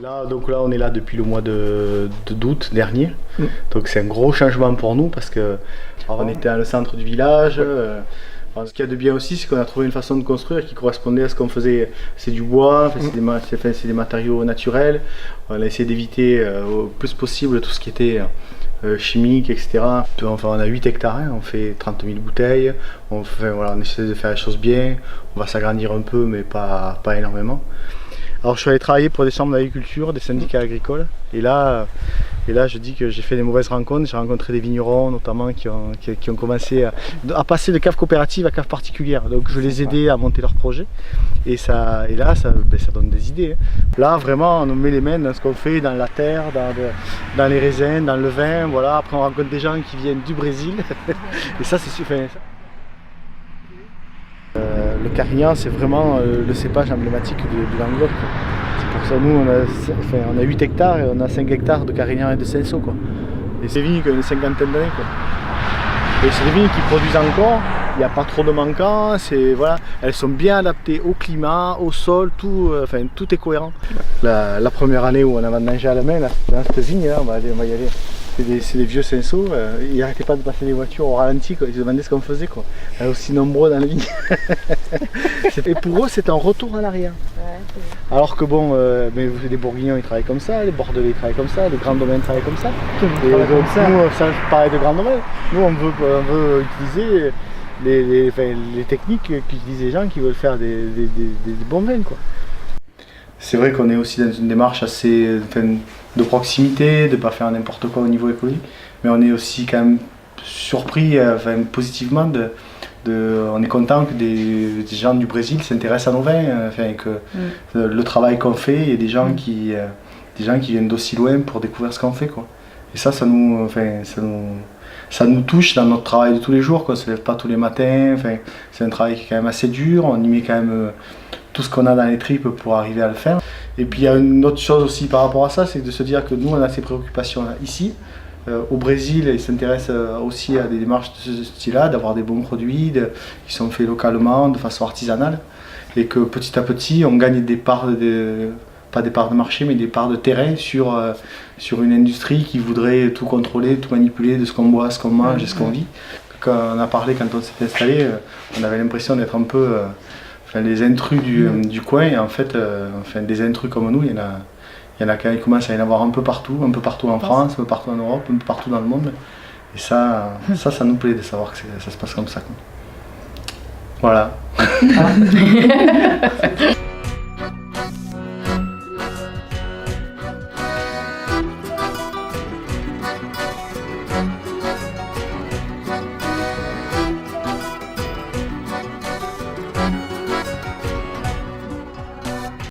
Donc là, on est là depuis le mois d'août dernier. Donc c'est un gros changement pour nous parce que on était dans le centre du village. Ce qu'il y a de bien aussi, c'est qu'on a trouvé une façon de construire qui correspondait à ce qu'on faisait. C'est du bois, c'est des matériaux naturels. On a essayé d'éviter au plus possible tout ce qui était chimique, etc. Enfin, on a 8 hectares, hein, on fait 30 000 bouteilles. On essaie de faire les choses bien. On va s'agrandir un peu, mais pas énormément. Alors je suis allé travailler pour des chambres d'agriculture, des syndicats agricoles, et là je dis que j'ai fait des mauvaises rencontres. J'ai rencontré des vignerons notamment qui ont commencé à passer de cave coopérative à cave particulière. Donc je les aidais à monter leur projet, et là ça donne des idées. Là vraiment on met les mains dans ce qu'on fait, dans la terre, dans les raisins, dans le vin, voilà. Après on rencontre des gens qui viennent du Brésil, et ça c'est super. Le Carignan, c'est vraiment le cépage emblématique de Languedoc. C'est pour ça que nous, on a 8 hectares et on a 5 hectares de Carignan et de Cinsault. Et c'est des vignes qui ont une cinquantaine d'années. Et c'est des vignes qui produisent encore, il n'y a pas trop de manquants, voilà, elles sont bien adaptées au climat, au sol, tout est cohérent. La première année où on a vendangé à la main, là, dans cette vigne, là, on va y aller. C'est des vieux Cinsault, ils n'arrêtaient pas de passer les voitures au ralenti, quoi. Ils se demandaient ce qu'on faisait, quoi. Aussi nombreux dans la vigne. Et pour eux, c'est un retour en arrière. Ouais, alors que bon, les Bourguignons ils travaillent comme ça, les Bordelais ils travaillent comme ça, les Grands Domaines travaillent comme ça. Et donc nous, ça paraît de Grands Domaines, nous on veut utiliser les techniques qu'utilisent les gens qui veulent faire des bons vins, quoi. C'est vrai qu'on est aussi dans une démarche assez de proximité, de ne pas faire n'importe quoi au niveau écologique, mais on est aussi quand même surpris positivement on est content que des gens du Brésil s'intéressent à nos vins, que le travail qu'on fait, il y a des gens qui viennent d'aussi loin pour découvrir ce qu'on fait, quoi. Et ça nous touche dans notre travail de tous les jours, quoi. On ne se lève pas tous les matins, c'est un travail qui est quand même assez dur, on y met quand même tout ce qu'on a dans les tripes pour arriver à le faire. Et puis il y a une autre chose aussi par rapport à ça, c'est de se dire que nous on a ces préoccupations ici. Au Brésil, ils s'intéressent aussi à des démarches de ce style-là, d'avoir des bons produits qui sont faits localement, de façon artisanale, et que petit à petit on gagne des parts pas des parts de marché, mais des parts de terrain sur une industrie qui voudrait tout contrôler, tout manipuler, de ce qu'on boit, ce qu'on mange et ce qu'on vit. Quand on a parlé, quand on s'est installé, on avait l'impression d'être un peu les intrus du coin, et en fait, des intrus comme nous, il commence à y en avoir un peu partout en France, un peu partout en Europe, un peu partout dans le monde. Et ça nous plaît de savoir que ça se passe comme ça, quoi. Voilà.